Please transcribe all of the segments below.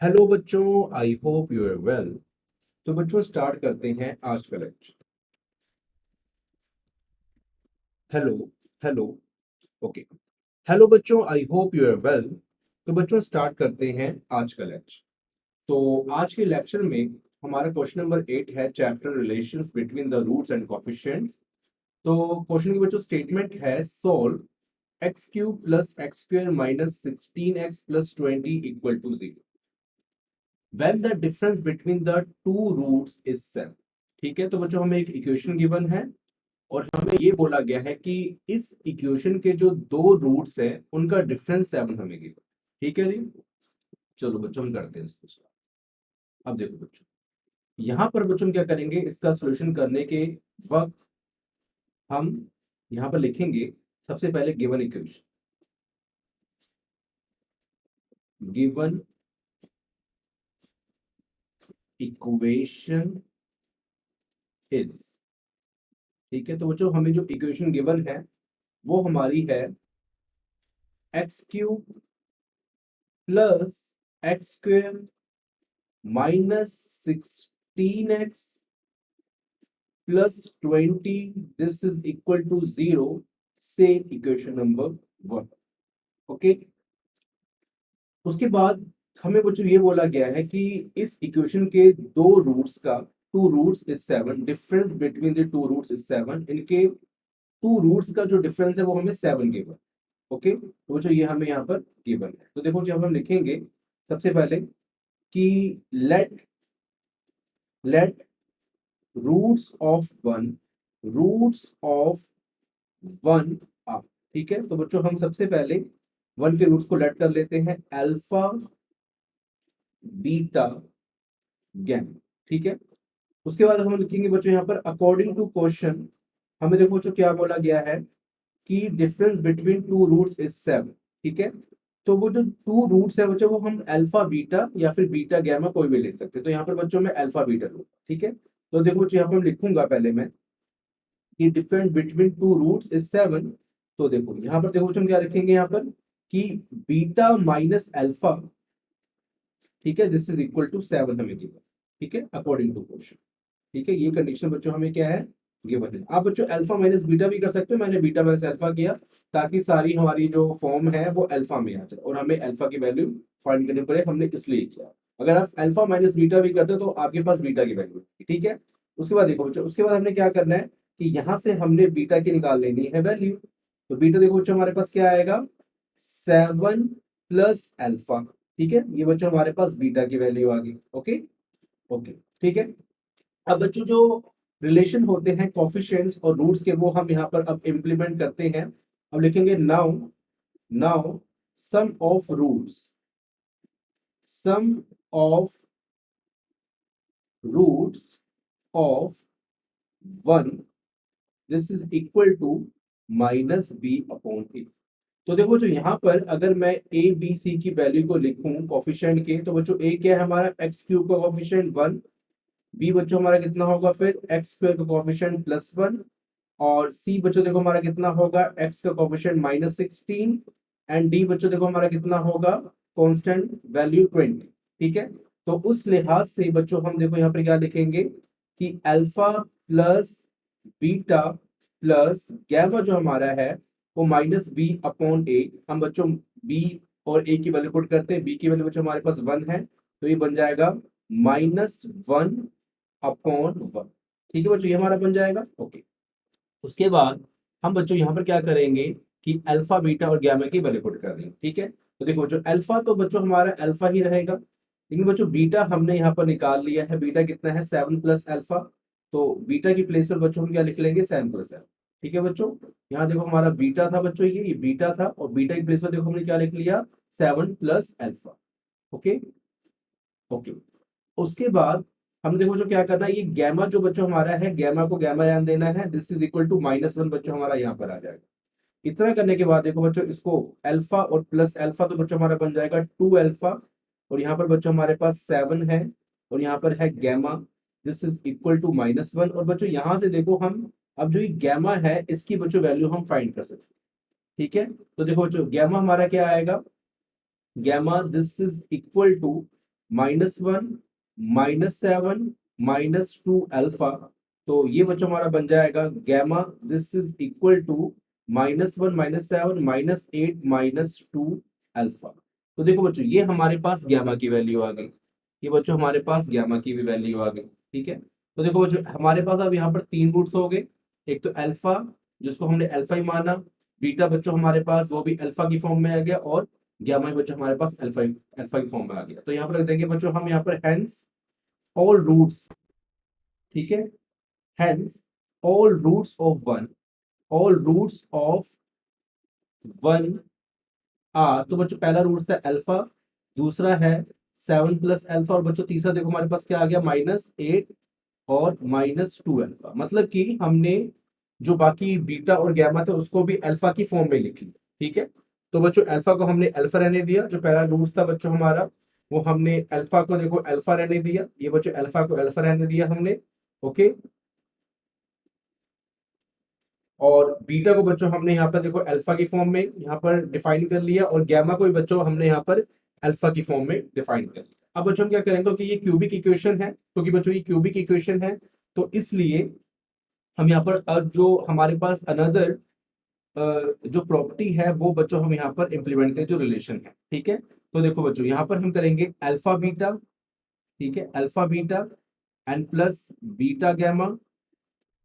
Hello बच्चों, I hope you are well. तो बच्चों स्टार्ट करते हैं आज का lecture. Hello hello. Okay. Hello बच्चों, I hope you are well. तो बच्चों स्टार्ट करते हैं आज का लेक्चर। तो आज के लेक्चर में हमारा क्वेश्चन नंबर 8 है, chapter relations between the roots and coefficients. तो क्वेश्चन की बच्चों स्टेटमेंट है, solve x cube plus x square minus 16x plus 20 equal to 0 when the difference between the two roots is 7। ठीक है, तो बच्चों हमें एक इक्वेशन गिवन है और हमें ये बोला गया है कि इस इक्वेशन के जो दो रूट्स हैं उनका डिफरेंस 7 हमें गिवन। ठीक है जी। चलो बच्चों हम करते हैं इसको start। अब देखो बच्चों, यहाँ पर बच्चों हम क्या करेंगे, इसका सॉल्यूशन करने के वक्त हम यहाँ पर लिखेंगे सबसे पहले given equation. Given equation is, ठीक है, तो बच्चों हमें जो इक्वेशन गिवन है वो हमारी है x cube plus x square minus 16x plus 20 this is equal to 0 से इक्वेशन नंबर 1। ओके। उसके बाद हमें कुछ ये बोला गया है कि इस इक्वेशन के दो रूट्स का, two roots is 7, difference between the two roots is 7, इनके टू रूट्स का जो डिफरेंस है वो हमें 7 गिवन। ओके, तो जो ये हमें यहाँ पर गिवन है, तो देखो जब हम लिखेंगे सबसे पहले कि let roots of one are. ठीक है, तो बच्चों हम सबसे पहले वन के रूट्स को लेट कर लेते हैं, अल्फा बीटा गैमा। ठीक है, उसके बाद हम लिखेंगे बच्चों यहाँ पर अकॉर्डिंग टू क्वेश्चन। हमें देखो बच्चों क्या बोला गया है कि difference between two roots is 7। ठीक है, तो वो जो टू रूट्स है बच्चों वो हम अल्फा बीटा या फिर बीटा गैमा कोई भी ले सकते हैं। तो यहाँ पर बच्चों में अल्फा बीटा लूंगा। ठीक है, तो देखो बच्चों यहाँ पर लिखूंगा पहले मैं कि difference between two roots is 7। तो देखो यहाँ पर देखो हम क्या लिखेंगे यहाँ पर कि बीटा माइनस अल्फा, ठीक है, दिस इज इक्वल टू 7 हमें गिवन। ठीक है, अकॉर्डिंग टू क्वेश्चन। ठीक है, ये कंडीशन बच्चों हमें क्या है, गिवन है। आप बच्चों अल्फा माइनस बीटा भी कर सकते हो, मैंने बीटा माइनस अल्फा किया ताकि सारी हमारी जो फॉर्म है वो अल्फा में आ जाए और हमें अल्फा की वैल्यू फाइंड करनी पड़े, हमने इसलिए किया। अगर आप अल्फा माइनस बीटा भी करते हो तो आपके पास बीटा की वैल्यू। ठीक है, उसके बाद देखो बच्चों, उसके बाद हमने क्या करना है कि यहाँ से हमने बीटा की निकाल लेनी है वैल्यू। तो बीटा देखो बच्चों हमारे पास क्या आएगा, 7 प्लस अल्फा। ठीक है, ये बच्चों हमारे पास बीटा की वैल्यू आ गई। Okay okay. ठीक है, अब बच्चों जो रिलेशन होते हैं कोफिशिएंट्स और रूट्स के वो हम यहाँ पर अब इंप्लीमेंट करते हैं। अब लिखेंगे now now sum of roots, sum of roots of 1 this is equal to minus B upon A. तो देखो जो यहाँ पर अगर मैं ए बी सी की वैल्यू को लिखूं कोफिशिएंट के, तो बच्चों ए क्या है हमारा, एक्स क्यूब का कोफिशिएंट 1, बी बच्चों हमारा कितना होगा फिर एक्स स्क्वायर का कोफिशिएंट प्लस 1, और सी बच्चों देखो हमारा कितना होगा एक्स का कोफिशिएंट माइनस 16, एंड डी बच्चों देखो हमारा कितना होगा कांस्टेंट वैल्यू 20। ठीक है, तो उस लिहाज से बच्चों हम देखो यहाँ पर क्या लिखेंगे कि alpha plus beta plus gamma जो हमारा है वो माइनस बी अपॉन ए। हम बच्चों बी और ए की वैल्यू पुट करते हैं, बी की वैल्यू बच्चों हमारे पास 1 है, तो ये बन जाएगा -1 अपॉन 1। ठीक है बच्चों, ये हमारा बन जाएगा। ओके, उसके बाद हम बच्चों यहाँ पर क्या करेंगे कि अल्फा बीटा और गामा की वैल्यू पुट कर देंगे। ठीक है, तो देखो बच्चों अल्फा तो बच्चों हमारा अल्फा ही रहेगा, लेकिन बच्चों बीटा हमने यहाँ पर निकाल लिया है। बीटा कितना है, 7 प्लस अल्फा। तो बीटा की प्लेस पर बच्चों हम क्या लिख लेंगे, 7 प्लस अल्फा। ठीक है बच्चों, यहाँ देखो हमारा बीटा था बच्चों, ये बीटा था, और बीटा की प्लेस पर देखो हमने क्या लिख लिया, 7 प्लस अल्फा। Okay okay. उसके बाद हम देखो जो क्या करना है, ये गैमा जो बच्चों हमारा है, गैमा को गैमा ध्यान देना है, दिस इज इक्वल टू -1 बच्चों हमारा यहाँ पर आ जाएगा। इतना करने के बाद देखो बच्चों इसको अल्फा और प्लस अल्फा तो बच्चों हमारा बन जाएगा 2 अल्फा, और यहाँ पर बच्चों हमारे पास 7 है, और यहाँ पर है gamma, this is equal to -1। और बच्चों यहाँ से देखो हम अब जो ये गैमा है इसकी बच्चों वैल्यू हम फाइंड कर सकते हैं। ठीक है, तो देखो बच्चों गैमा हमारा क्या आएगा, gamma this is equal to -1 -7 -2 alpha. तो ये बच्चों हमारा बन जाएगा gamma, this is equal to -1 -7 -8 -2 alpha. तो देखो बच्चों ये हमारे पास गैमा की वैल्यू आ गई, ये बच्चों हमारे पास गैमा की भी वैल्यू आ गई। ठीक है, तो देखो बच्चों हमारे पास अब यहाँ पर तीन रूट्स हो गए, एक तो अल्फा जिसको हमने अल्फा ही माना, बीटा बच्चों हमारे पास वो भी अल्फा की फॉर्म में आ गया, और गामा बच्चों हमारे पास अल्फा अल्फा की फॉर्म में आ गया। तो यहाँ पर रख देंगे बच्चों हम यहाँ पर हेंस ऑल रूट्स, ठीक है, hence all roots of one, all roots of one are. तो बच्चों पहला रूट था अल्फा, दूसरा है 7 + अल्फा, और बच्चों तीसरा देखो हमारे पास क्या आ गया -8 और -2 अल्फा। मतलब कि हमने जो बाकी बीटा और गैमा थे उसको भी अल्फा की फॉर्म में लिख लिया। ठीक है, तो बच्चों अल्फा को हमने अल्फा रहने दिया, जो पहला रूट था बच्चों हमारा वो हमने अल्फा को देखो अल्फा रहने दिया, ये बच्चों अल्फा को अल्फा रहने दिया हमने। ओके, और बीटा को बच्चों हमने यहाँ पर देखो अल्फा की फॉर्म में यहाँ पर डिफाइन कर लिया, और गैमा को भी बच्चों हमने यहाँ पर अल्फा की फॉर्म में डिफाइन कर लिया। अब बच्चों हम क्या करेंगे कि ये क्यूबिक इक्वेशन है, क्योंकि बच्चों ये क्यूबिक इक्वेशन है, तो इसलिए हम यहाँ पर जो हमारे पास अनदर जो प्रॉपर्टी है वो बच्चों हम यहाँ पर इंप्लीमेंट करें, जो रिलेशन है। ठीक है, तो देखो बच्चों यहाँ पर हम करेंगे अल्फा बीटा, ठीक है, alpha beta and plus beta gamma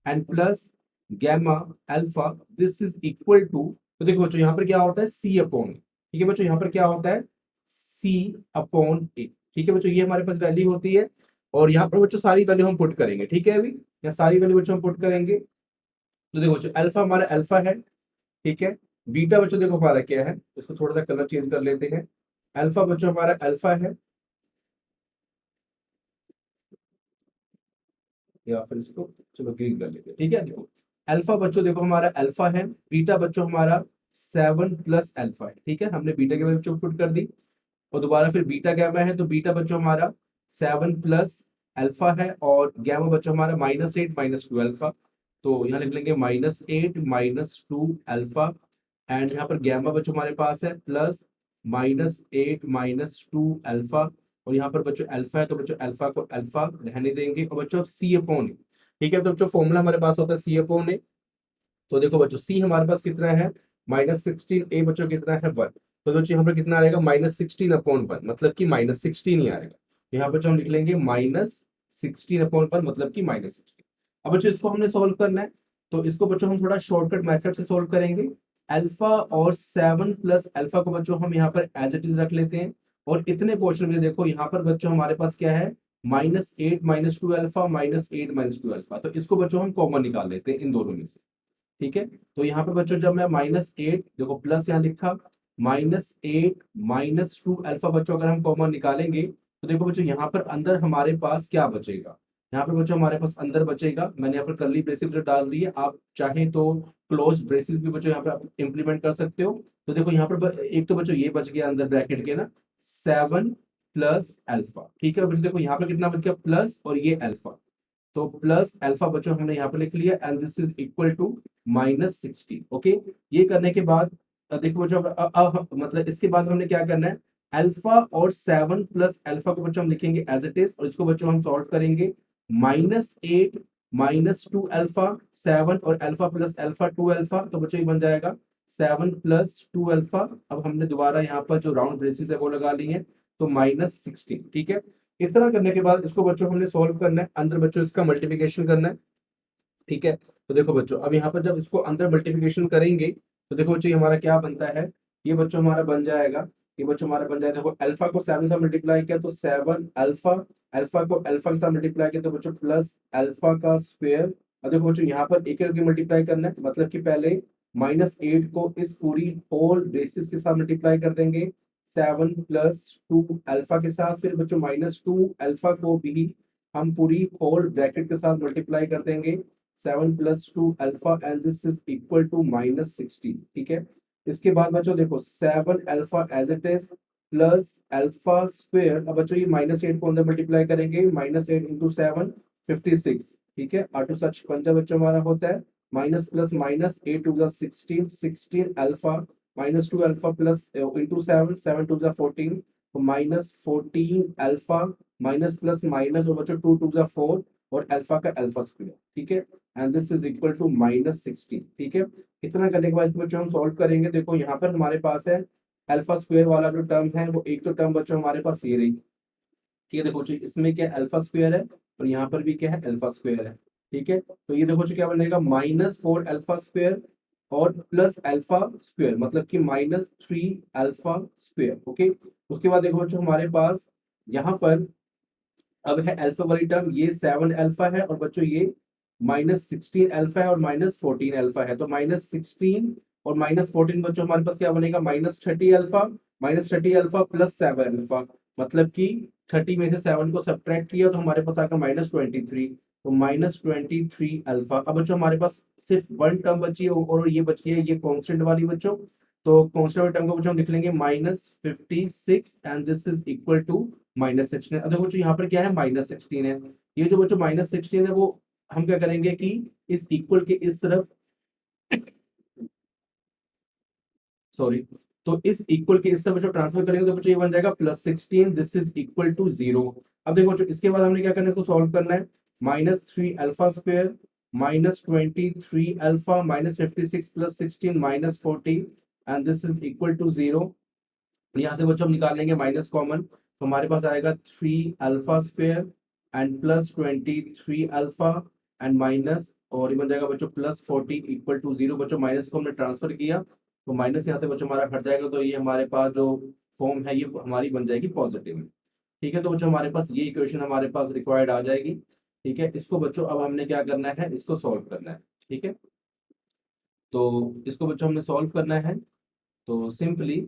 and plus gamma alpha, this is equal to. तो देखो बच्चों यहाँ पर क्या होता है सी अपॉन, ठीक है बच्चों यहाँ पर क्या होता है सी अपॉन ए। ठीक है बच्चों, ये हमारे पास वैल्यू होती है, और यहाँ पर बच्चों सारी वैल्यू हम पुट करेंगे। ठीक है, अभी यहाँ सारी वैल्यू बच्चों हम पुट करेंगे। तो देखो बच्चों अल्फा हमारा अल्फा है, ठीक है, बीटा बच्चों देखो हमारा क्या है, इसको थोड़ा सा कलर चेंज कर लेते हैं। अल्फा बच्चों हमारा अल्फा है, या फिर इसको चलो ग्रीन कर लेते हैं। ठीक है, देखो अल्फा बच्चों देखो हमारा अल्फा है, बीटा बच्चों हमारा 7 + अल्फा है। ठीक है, हमने बीटा के वैल्यू पुट कर दी, और दोबारा फिर बीटा गैमा है, तो बीटा बच्चों हमारा 7 + अल्फा है, और गैमा बच्चों हमारा -8 -2 अल्फा। तो यहाँ लिख लेंगे -8 -2 अल्फा, एंड यहाँ पर गैमा बच्चों हमारे पास है प्लस -8 -2 अल्फा, और यहाँ पर बच्चों अल्फा है तो बच्चों अल्फा को अल्फा रहने देंगे, और बच्चों अब सी अपॉन। ठीक है, तो बच्चों फॉर्मूला हमारे पास होता है सी अपॉन ए। तो देखो बच्चों सी हमारे पास कितना है -16, ए बच्चों कितना है 1। तो बच्चों यहाँ पर कितना आएगा -16/1, मतलब कि -16 ही आएगा। यहाँ पर जो हम लिख लेंगे -16/1, मतलब कि -16। अब बच्चों इसको हमने सोल्व करना है, तो इसको बच्चों हम थोड़ा शॉर्टकट मेथड से सोल्व करेंगे। अल्फा और 7 + अल्फा को बच्चों हम यहाँ पर एज इट इज रख लेते हैं, और इतने पोर्शन में देखो यहाँ पर बच्चों हमारे पास क्या है -8 -2 अल्फा -8 -2 अल्फा। तो इसको बच्चों हम कॉमन निकाल लेते हैं इन दोनों में से। ठीक है, तो यहाँ पे बच्चों जब मैं -8 देखो प्लस यहाँ लिखा, -8 -2 अल्फा बच्चों अगर हम कॉमन निकालेंगे, तो देखो बच्चों यहाँ पर अंदर हमारे पास क्या बचेगा, यहाँ पर बच्चों हमारे पास अंदर बचेगा, मैंने यहाँ पर कर्ली ब्रेसिस जो डाल रही है, आप चाहें तो क्लोज ब्रेसिस भी बच्चों यहाँ पर इंप्लीमेंट कर सकते हो। तो देखो यहाँ पर एक तो बच्चों ये बच गया अंदर ब्रैकेट के ना 7 + अल्फा। ठीक है बच्चों, देखो यहाँ पर कितना बच गया प्लस, और ये अल्फा, तो प्लस अल्फा बच्चों हमने यहाँ पे लिख लिया, and this is equal to -16। Okay, ये करने के बाद देखो बच्चों अब मतलब इसके बाद हमने क्या करना है, अल्फा और 7 + अल्फा को बच्चों हम लिखेंगे एज इट इज, और इसको बच्चों हम सॉल्व करेंगे -8 -2 अल्फा 7 और अल्फा प्लस अल्फा 2 अल्फा। तो बच्चों ये बन जाएगा 7 + 2 अल्फा। अब हमने दोबारा यहाँ पर जो राउंड ब्रेसिस है वो लगा ली है, तो -16। ठीक है, इतना करने के बाद इसको बच्चों हमने सॉल्व करना है, अंदर बच्चों इसका मल्टीप्लिकेशन करना है। ठीक है, तो देखो बच्चों अब यहाँ पर जब इसको अंदर मल्टीप्लिकेशन करेंगे, तो देखो बच्चों ये हमारा क्या बनता है, ये बच्चों हमारा बन जाएगा, ये बच्चों हमारा बन जाएगा, देखो अल्फा को 7 से मल्टीप्लाई किया तो 7 अल्फा, अल्फा को अल्फा के साथ मल्टीप्लाई किया तो बच्चों प्लस अल्फा का स्क्वायर। और देखो बच्चों यहाँ पर एक एक मल्टीप्लाई करना है, मतलब कि पहले -8 को इस पूरी होल बेसिस के साथ मल्टीप्लाई कर देंगे 7 + 2 अल्फा के साथ, फिर बच्चों -2 अल्फा को भी हम पूरी होल ब्रैकेट के साथ मल्टीप्लाई कर देंगे 7 + 2 alpha, and this is equal to -16। ठीक है, इसके बाद बच्चों देखो 7 alpha as it is plus alpha square. अब बच्चों ये -8 को अंदर मल्टीप्लाई करेंगे, -8 इंटू 7 56। ठीक है, 8 सच 5 बच्चों हमारा होता है, minus plus minus 8 2 16 16 alpha -2 alpha plus into 7 7 2 14 तो -14 अल्फा माइनस प्लस माइनस, और बच्चों 2 2 4 और अल्फा का अल्फा स्क्वायर, ठीक है, and this is equal to -16, ठीक है। इतना करने के बाद इसको बच्चों हम सॉल्व करेंगे। देखो यहाँ पर हमारे पास है अल्फा स्क्वायर वाला जो टर्म है, वो एक तो टर्म बच्चों हमारे पास ये रही, ठीक है। देखो जी, इसमें क्या अल्फा स्क्वायर है और यहाँ पर भी क्या है अल्फा स्क्वायर है, ठीक है। तो ये देखो जी क्या बनेगा, -4 अल्फा स्क्वायर और प्लस अल्फा स्क्वायर, मतलब कि -3 अल्फा स्क्वायर, ओके। उसके बाद देखो बच्चों हमारे पास यहाँ पर अब है अल्फा वाली टर्म, ये 7 अल्फा है, और बच्चों ये -16 अल्फा है और -14 अल्फा है। तो -16 और -14 बच्चों हमारे पास क्या बनेगा, -30 अल्फा, -30 अल्फा प्लस 7 अल्फा, मतलब कि 30 में से 7 को सब्ट्रैक्ट किया तो हमारे पास आएगा -23। तो -23 अल्फा। अब बच्चों हमारे पास सिर्फ वन टर्म बची है और ये बची है ये कॉन्स्टेंट वाली बच्चों। तो कॉन्स्टेंट वाली टर्म को बच्चों हम लिख लेंगे -56 and this is equal to -16। अब देखो बच्चों यहाँ पर क्या है -16 है, ये जो बच्चों -16 है वो हम क्या करेंगे कि इस इक्वल के इस तरफ, सॉरी, तो इस इक्वल के इस तरफ जो ट्रांसफर करेंगे तो बच्चों ये बन जाएगा +16, दिस इज इक्वल टू 0। अब देखो बच्चों इसके बाद हमने क्या करना है, इसको सॉल्व करना है। -3 alpha square -23 alpha -56 + 16 -40 and this is equal to 0। यहाँ से बच्चों हम निकाल लेंगे माइनस कॉमन, तो हमारे पास आएगा 3 alpha square and +23 alpha and minus, और ये बन जाएगा बच्चों +40 इक्वल टू 0। बच्चों माइनस को हमने ट्रांसफर किया तो माइनस यहाँ से बच्चों हमारा हट जाएगा, तो ये हमारे पास जो फॉर्म है ये हमारी बन जाएगी पॉजिटिव में, ठीक है। तो बच्चों हमारे पास ये इक्वेशन हमारे पास रिक्वायर्ड आ जाएगी, ठीक है। इसको बच्चों अब हमने क्या करना है, इसको सॉल्व करना है, ठीक है। तो इसको बच्चों हमने सॉल्व करना है, तो सिंपली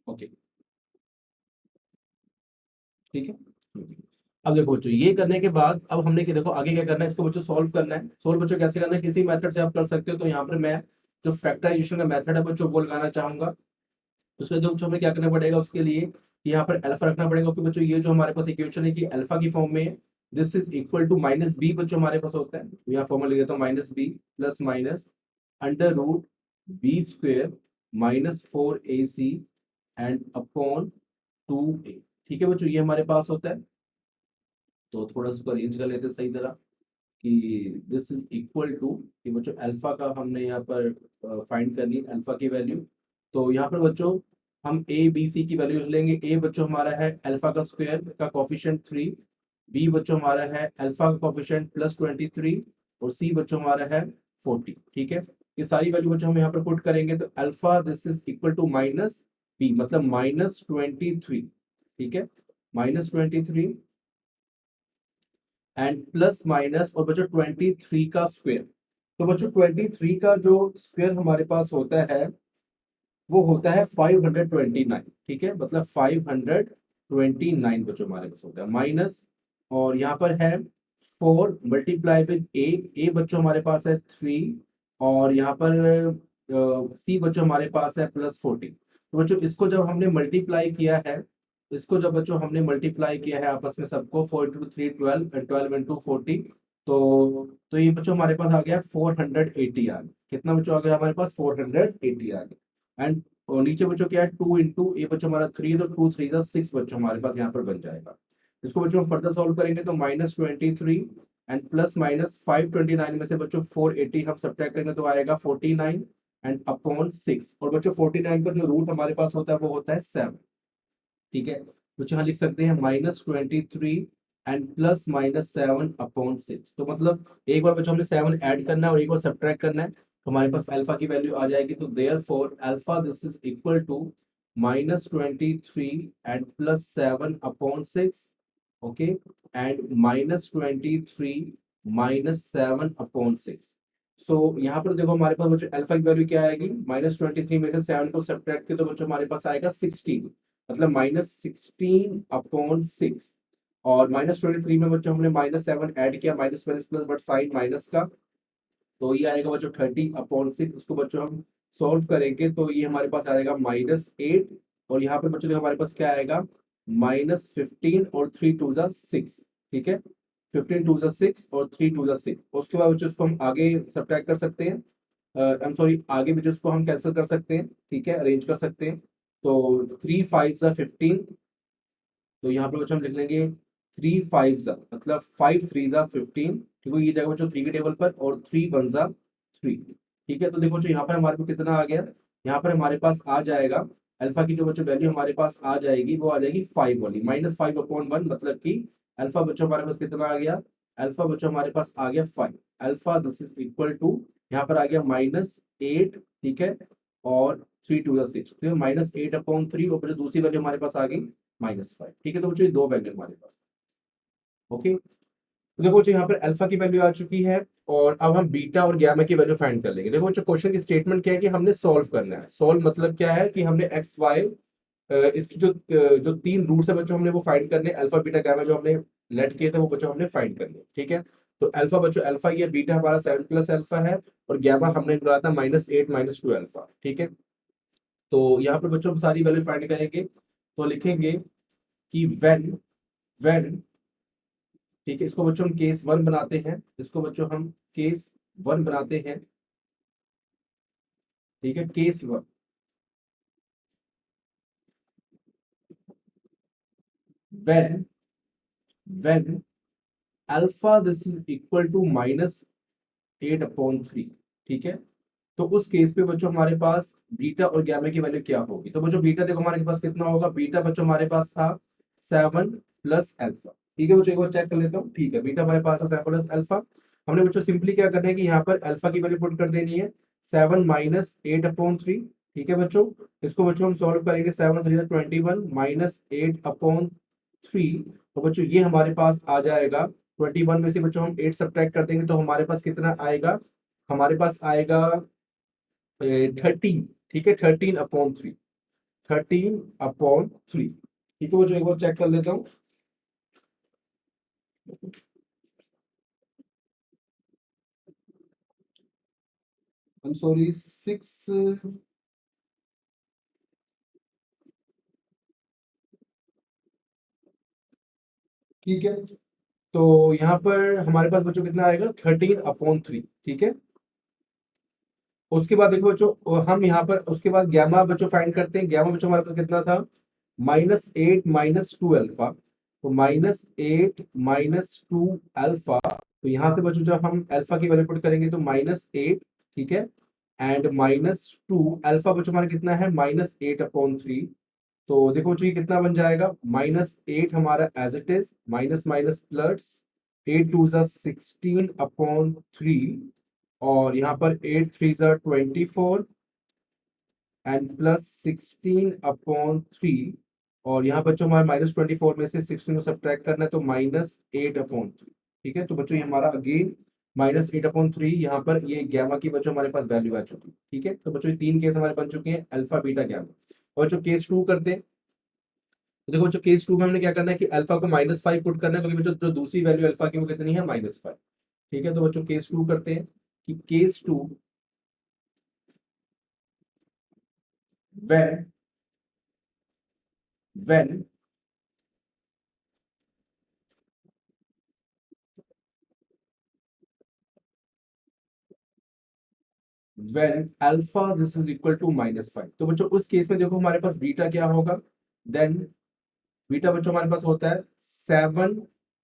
ओके, ठीक है। अब देखो बच्चों ये करने के बाद अब हमने क्या, देखो आगे क्या करना है, इसको बच्चों सॉल्व करना है। सॉल्व बच्चों कैसे करना है, किसी मेथड से आप कर सकते हो। तो यहाँ पर मैं जो फैक्टराइजेशन का मेथड है बच्चों वो लगाना चाहूंगा। उसके लिए बच्चों हमें क्या करना पड़ेगा, उसके लिए यहाँ पर अल्फा रखना पड़ेगा, क्योंकि बच्चों ये जो हमारे पास इक्वेशन है कि अल्फा की फॉर्म में this is equal to -b बच्चों हमारे पास होता है। तो यहाँ फॉर्मूला लिख देता हूँ, -b plus minus √b² -4ac and upon 2a, ठीक है बच्चों, ये हमारे पास होता है। तो थोड़ा सा उसको अरेंज कर लेते हैं सही तरह कि दिस इज इक्वल टू, कि बच्चों अल्फा का हमने यहाँ पर फाइंड करनी अल्फा की वैल्यू। तो यहाँ पर बच्चों हम ए बी सी की वैल्यू लेंगे। ए बच्चों हमारा है अल्फा का स्क्वायर का कोफिशिएंट 3, बी बच्चों हमारा है अल्फा का कोफिशिएंट +23, और सी बच्चों हमारा है 40, ठीक है। ये सारी वैल्यू बच्चों हम यहाँ पर पुट करेंगे तो alpha this is equal to -b, मतलब -23, ठीक है, -23 एंड प्लस माइनस, और बच्चों 23 का स्क्वायर। तो बच्चों 23 का जो स्क्वायर हमारे पास होता है वो होता है 529, ठीक है, मतलब 529 बच्चों हमारे पास होता है माइनस, और यहाँ पर है 4 मल्टीप्लाई विद ए बच्चों हमारे पास है 3, और यहाँ पर सी बच्चों हमारे पास है +14। तो बच्चों इसको जब हमने मल्टीप्लाई किया है, इसको जब बच्चों हमने मल्टीप्लाई किया है आपस में सबको, 4 × 3 12 एंड 12 × 40, तो ये बच्चों हमारे पास आ गया 480 आ गया। कितना बच्चों आ गया हमारे पास, 480 आ गया। एंड और नीचे बच्चों क्या है 2 इंटू ए बच्चों हमारा 3, तो 2 3 6 बच्चों हमारे पास यहाँ पर बन जाएगा। इसको बच्चों हम फर्दर सॉल्व करेंगे तो -23 एंड प्लस माइनस 529 में से बच्चों 480 हम सब्ट्रैक्ट करेंगे तो आएगा 49 एंड अपॉन 6, और बच्चों 49 का जो रूट हमारे पास होता है वो होता है 7, ठीक है। बच्चों यहाँ लिख सकते हैं -23 एंड प्लस माइनस 7 अपॉन 6। तो मतलब एक बार बच्चों हमने 7 ऐड करना है और एक बार सब्ट्रैक्ट करना है, तो हमारे पास अल्फा की वैल्यू आ जाएगी। तो therefore alpha this is equal to -23 and plus 7 upon 6, okay, and -23 -7 upon 6। So यहाँ पर देखो हमारे पास बच्चों अल्फा की वैल्यू क्या आएगी, -23 में से 7 को सब्ट्रैक्ट किया तो बच्चों हमारे पास आएगा 16, मतलब -16 अपॉन 6, और -23 में बच्चों हमने -7 ऐड किया, minus minus plus but sign minus का, तो ये आएगा बच्चों 30/6। इसको बच्चों हम सॉल्व करेंगे तो ये हमारे पास आएगा -8, और यहाँ पे बच्चों देखो हमारे पास क्या आएगा -15 और 3 2 6, ठीक है, 15 2 6 और 3 2 6। उसके बाद बच्चों इसको हम आगे सब्ट्रैक्ट कर सकते हैं। आई एम सॉरी, आगे भी जिसको हम कैंसिल कर सकते हैं, ठीक है, अरेंज कर सकते हैं। तो 3 5 15, तो यहाँ पे बच्चों हम लिख लेंगे 3 5 मतलब 5 3 15, ठीक है, ये जाएगा बच्चों 3 के टेबल पर, और 3 1 3, ठीक है। तो देखो बच्चों यहाँ पर हमारे को कितना आ गया, यहाँ पर हमारे पास आ जाएगा अल्फा की जो बच्चों वैल्यू हमारे पास आ जाएगी, वो आ जाएगी 5 वाली, -5/1, मतलब कि अल्फा बच्चों हमारे पास कितना आ गया, अल्फा बच्चों हमारे पास आ गया 5। Alpha this is equal to, यहाँ पर आ गया -8, ठीक है, और 3 2 6, तो -8/3, और जो दूसरी वैल्यू हमारे पास आ गई -5, ठीक है। तो बच्चों ये दो वैल्यू हमारे पास, ओके। तो देखो बच्चों यहाँ पर अल्फा की वैल्यू आ चुकी है, और अब हम बीटा और गामा की वैल्यू फाइंड कर लेंगे। देखो बच्चों क्वेश्चन की स्टेटमेंट क्या है कि हमने सॉल्व करना है। सॉल्व मतलब क्या है कि हमने एक्स वाई, इसकी जो तीन रूट्स है बच्चों, हमने वो फाइंड करने, अल्फा बीटा गामा जो हमने लेट किए थे वो बच्चों हमने फाइंड करने, ठीक है। तो अल्फा बच्चों, अल्फा ये बीटा हमारा 7 + अल्फा है, और गामा हमने निकाला था -8 -2 अल्फा, ठीक है। तो यहाँ पर बच्चों हम सारी वैल्यू फाइंड करेंगे, तो लिखेंगे कि व्हेन, ठीक है, इसको बच्चों हम केस 1 बनाते हैं, इसको बच्चों हम केस 1 बनाते हैं, ठीक है, case 1। When when alpha this is equal to -8/3, ठीक है। तो उस केस पे बच्चों हमारे पास बीटा और गामा की वैल्यू क्या होगी। तो बच्चों बीटा देखो हमारे पास कितना होगा, बीटा बच्चों हमारे पास था 7 + अल्फा, ठीक है बच्चों, एक बार चेक कर लेता हूँ, ठीक है, बीटा हमारे पास है 7 + अल्फा। हमने बच्चों सिंपली क्या करना है कि यहाँ पर अल्फा की वैल्यू पुट कर देनी है 7 - 8/3, ठीक है बच्चों। इसको बच्चों हम सॉल्व करेंगे, 7 3 21 -8/3, तो बच्चों ये हमारे पास आ जाएगा 21 में से बच्चों हम 8 सब्ट्रैक्ट कर देंगे, तो हमारे पास कितना आएगा, हमारे पास आएगा 13, ठीक है, 13/3, 13/3, ठीक है वो जो एक बार चेक कर लेता हूँ। आई एम सॉरी, 6, ठीक है। तो यहाँ पर हमारे पास बच्चों कितना आएगा 13/3, ठीक है। उसके बाद देखो बच्चों हम यहाँ पर उसके बाद गैमा बच्चों फाइंड करते हैं। गैमा बच्चों हमारे पास कितना था, -8 -2 अल्फा, तो -8 -2 अल्फा, तो यहाँ से बच्चों जब हम अल्फा की वैल्यू पुट करेंगे तो -8, ठीक है, एंड -2 अल्फा बच्चों हमारा कितना है -8/3। तो देखो बच्चों ये कितना बन जाएगा, -8 हमारा as it is, minus minus plus, 8 2 16/3, और यहाँ पर 8 3 24, एंड +16/3, और यहाँ बच्चों हमारे -24 में से 16 को सब्ट्रैक्ट करना है, तो -8/3, ठीक है। तो बच्चों ये हमारा अगेन -8/3, यहाँ पर ये गैमा की बच्चों हमारे पास वैल्यू आ चुकी है, ठीक है। तो बच्चों ये तीन केस हमारे बन चुके हैं, अल्फा बीटा गैमा। और जो केस 2 करते हैं, तो देखो बच्चों केस 2 में हमने क्या करना है कि अल्फा को -5 पुट करना है, क्योंकि बच्चों जो दूसरी वैल्यू अल्फा की वो कितनी है -5, ठीक है। तो बच्चों केस 2 करते हैं कि case 2, when when when alpha this is equal to -5, तो बच्चों उस केस में देखो हमारे पास बीटा क्या होगा, देन बीटा बच्चों हमारे पास होता है 7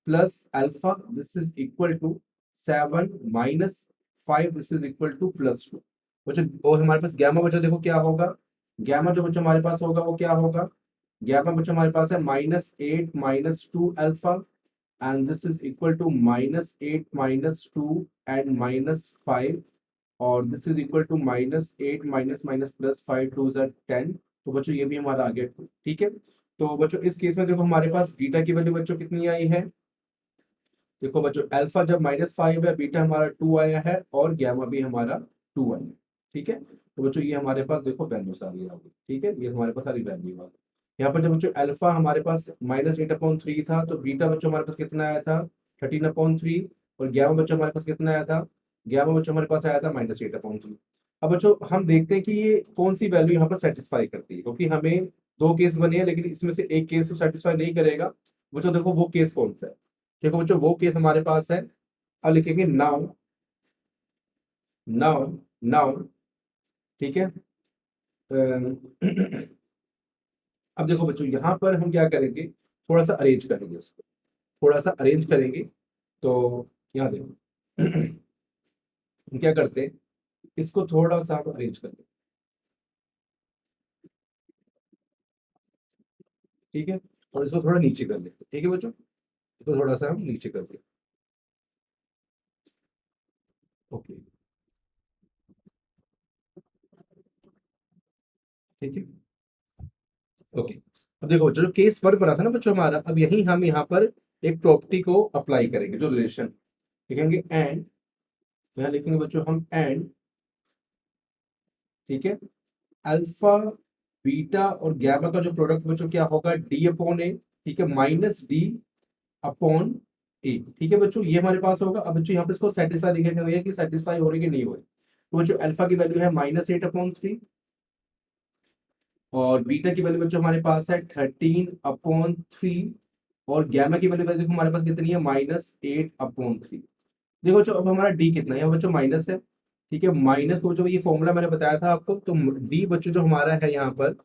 + alpha this is equal to 7 - 5 this is equal to +2 बच्चों। और हमारे पास गैमा बच्चों देखो क्या होगा, गैमा जो बच्चों हमारे पास होगा वो क्या होगा, गैमा बच्चों हमारे पास है -8 -2 alpha, and this is equal to -8 -2 and -5, और this is equal to -8 minus minus plus 5 2 10, तो बच्चों ये भी हमारा आ गया 2, ठीक है। तो बच्चों इस केस में देखो हमारे पास बीटा की वैल्यू बच्चों कितनी आई है, देखो बच्चों अल्फा जब -5 है, बीटा हमारा 2 आया है, और गैमा भी हमारा 2 आया है, ठीक है। तो बच्चों ये हमारे पास देखो वैल्यू सारी आ गई, ठीक है, ये हमारे पास सारी वैल्यू आ गई। यहाँ पर जब बच्चों अल्फा हमारे पास -8/3 था, तो बीटा बच्चों हमारे पास कितना आया था 13/3, और गैमा बच्चों हमारे पास कितना आया था, गैमा बच्चों हमारे पास आया था -8/3। अब बच्चों हम देखते हैं कि ये कौन सी वैल्यू यहाँ पर सेटिस्फाई करती है, क्योंकि हमें दो केस बने हैं, लेकिन इसमें से एक केस तो सेटिस्फाई नहीं करेगा। बच्चों देखो वो केस कौन सा है, देखो बच्चों वो केस हमारे पास है, अब लिखेंगे नाउ नाउ नाउ ठीक है। अब देखो बच्चों, यहाँ पर हम क्या करेंगे, थोड़ा सा अरेंज करेंगे उसको, थोड़ा सा अरेंज करेंगे। तो यहाँ देखो हम क्या करते हैं, इसको थोड़ा सा हम अरेंज करते हैं, ठीक है। और इसको थोड़ा नीचे कर लेते हैं, ठीक है बच्चों, इसको थोड़ा सा हम नीचे कर दें। ओके, ठीक है, ओके। अब देखो बच्चों, जो केस वर्क बना था ना बच्चों हमारा, अब यही हम यहाँ पर एक प्रॉपर्टी को अप्लाई करेंगे, जो रिलेशन लिखेंगे एंड, यहाँ लिखेंगे बच्चों हम एंड, ठीक है, अल्फा बीटा और गैमा का जो प्रोडक्ट बच्चों क्या होगा, डी अपॉन ए, ठीक है, माइनस डी अपॉन ए, ठीक है बच्चों, ये हमारे पास होगा। अब बच्चों यहाँ पे इसको सेटिस्फाई दिखेगा भैया कि सेटिस्फाई हो रही कि नहीं हो रही। तो बच्चों अल्फा की वैल्यू है -8/3, और बीटा की वैल्यू बच्चों हमारे पास है 13/3, और गैमा की वैल्यू देखो हमारे पास कितनी है, -8/3। देखो बच्चों अब हमारा डी कितना है बच्चों, माइनस है, ठीक है, माइनस को जो ये फॉर्मूला मैंने बताया था आपको, तो डी बच्चों जो हमारा है यहाँ पर,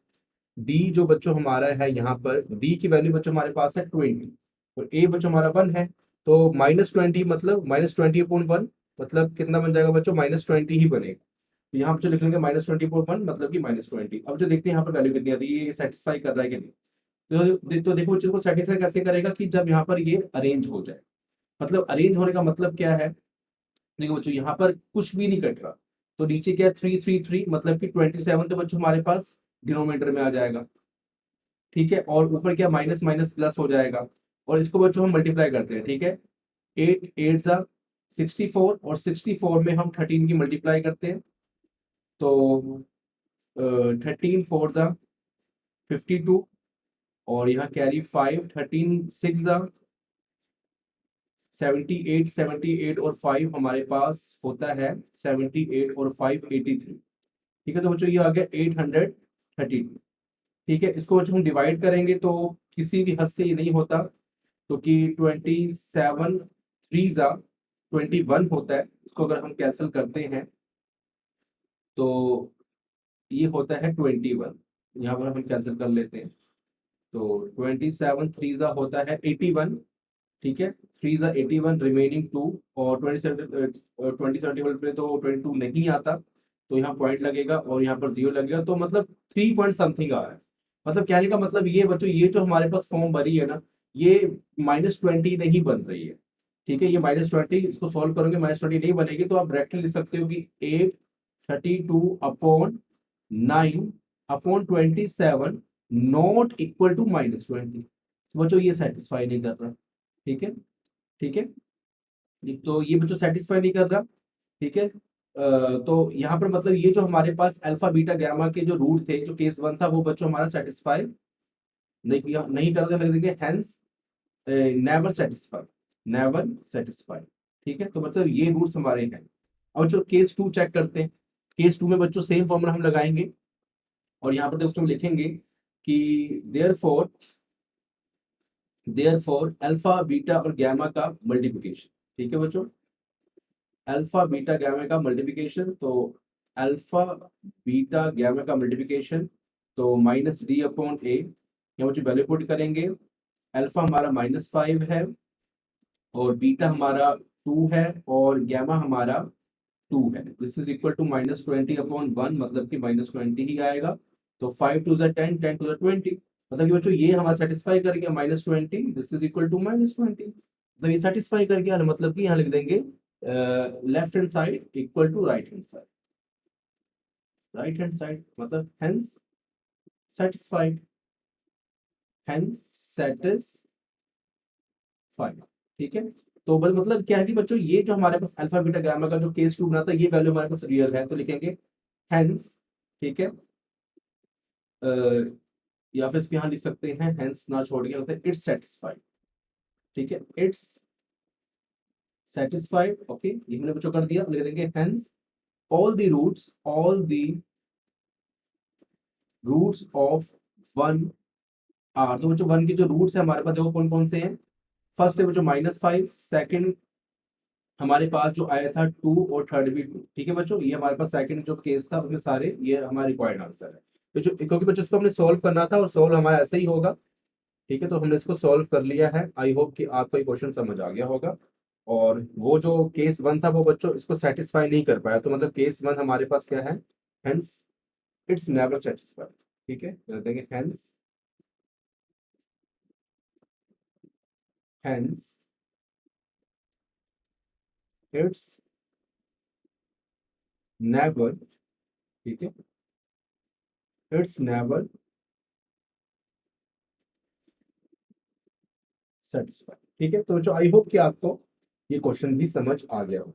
डी जो बच्चों हमारा है यहाँ पर, डी की वैल्यू बच्चों हमारे पास है 20, और ए बच्चों हमारा 1 है। तो -20 मतलब -20/1, मतलब कितना बन जाएगा बच्चों, -20 ही बनेगा। तो यहाँ पर जो लिख लेंगे -20/1 मतलब कि -20। अब जो देखते हैं यहाँ पर वैल्यू कितनी आती है, ये सेटिस्फाई कर रहा है कि नहीं। तो देखो बच्चों को सेटिस्फाई कैसे करेगा, कि जब यहाँ पर ये अरेंज हो जाए। मतलब अरेंज होने का मतलब क्या है, देखो बच्चों यहाँ पर कुछ भी नहीं कट रहा, तो नीचे क्या है 3 3 3, मतलब कि 27 तो बच्चों हमारे पास डिनोमिनेटर में आ जाएगा, ठीक है, और ऊपर क्या माइनस माइनस प्लस हो जाएगा। और इसको बच्चों हम मल्टीप्लाई करते हैं, ठीक है, 8 8 जा 64, और 64 में हम 13 की मल्टीप्लाई करते हैं, तो 13 4 जा 52, और यहाँ कैरी 5, 13 6 जा 78, 78 और 5 हमारे पास होता है 78, और 5 83, ठीक है। तो बच्चों ये आ गया 832, ठीक है। इसको बच्चों हम डिवाइड करेंगे तो किसी भी हद से ये नहीं होता, क्योंकि 27 3 जा 21 होता है, इसको अगर हम कैंसिल करते हैं तो ये होता है 21, यहाँ पर हम कैंसिल कर लेते हैं। तो 27 3 जा होता है 81, ठीक है, 3 जा 81, रिमेनिंग 2, और 27 पे तो 22 नहीं आता, तो यहाँ पॉइंट लगेगा और यहाँ पर जीरो लगेगा, तो मतलब 3 पॉइंट समथिंग आ रहा है। मतलब कहने का मतलब ये बच्चों, ये जो हमारे पास फॉर्म बनी है ना, ये -20 नहीं बन रही है, ठीक है, ये -20, इसको सॉल्व करोगे -20 नहीं बनेगी, तो आप डायरेक्टली लिख सकते हो कि 832/9/27 नॉट इक्वल टू -20। बच्चों ये सेटिस्फाई नहीं कर रहा, ठीक है, ठीक है, तो ये बच्चों सेटिस्फाई नहीं कर रहा, ठीक है। तो यहाँ पर मतलब ये जो हमारे पास अल्फा बीटा गामा के जो रूट थे, जो केस वन था, वो बच्चों हमारा सेटिस्फाई नहीं किया, नहीं कर रहे, लिख देंगे hence never satisfy, never satisfy, ठीक है। तो मतलब ये रूट्स हमारे हैं। अब जो केस टू चेक करते हैं, केस टू में बच्चों सेम फॉर्मूला हम लगाएंगे, और यहाँ पर देखो हम लिखेंगे कि देयरफॉर अल्फा बीटा और गामा का मल्टीप्लिकेशन, ठीक है बच्चों, अल्फा बीटा गामा का मल्टीप्लिकेशन, तो अल्फा बीटा गामा का मल्टीप्लिकेशन, तो -d/a, यहाँ बच्चों वैल्यू पुट करेंगे। अल्फा हमारा -5 है, और बीटा हमारा 2 है, और गामा हमारा 2 है, दिस इज इक्वल टू -20/1, मतलब कि -20 ही आएगा। तो 5 2 10, 10 2 20, मतलब कि बच्चों ये हमारा सेटिस्फाई कर गया -20, दिस इज इक्वल टू -20, मतलब ये सेटिस्फाई कर गया, मतलब कि यहाँ लिख देंगे left hand side equal to right hand side, right hand side मतलब हेंस सेटिस्फाइड, हेंस सेटिस्फाइड, ठीक है। तो बस मतलब क्या है कि बच्चों, ये जो हमारे पास अल्फा बीटा गामा का जो केस टू बना था, ये वैल्यू हमारे पास रियल है, तो लिखेंगे हेंस, ठीक है, या फिर इसको यहाँ लिख सकते हैं हेंस ना छोड़ के, मतलब इट्स सेटिस्फाइड, ठीक है, इट्स सेटिस्फाइड, ओके, ये हमने बच्चों कर दिया, लिख देंगे hence all the roots of one are. तो बच्चों वन के जो रूट्स है हमारे पास, देखो कौन कौन से हैं। फर्स्ट है बच्चों -5, सेकंड हमारे पास जो आया था 2 और थर्ड भी 2, ठीक है बच्चों, ये हमारे पास सेकंड जो केस था उसमें सारे ये हमारा रिक्वायर्ड आंसर है। तो जो क्योंकि बच्चों इसको हमने सॉल्व करना था और सॉल्व हमारा ऐसे ही होगा, ठीक है, तो हमने इसको सॉल्व कर लिया है। आई होप कि आपको ये क्वेश्चन समझ आ गया होगा। और वो जो केस वन था वो बच्चों इसको सेटिस्फाई नहीं कर पाया, तो मतलब केस वन हमारे पास क्या है, हेंस इट्स नेवर सेटिस्फाइड, ठीक है, तो देंगे हेंस इट्स नेवर, ठीक है, इट्स नेवर सेटिस्फाइड, ठीक है। तो जो आई होप कि आपको ये क्वेश्चन भी समझ आ गया हो।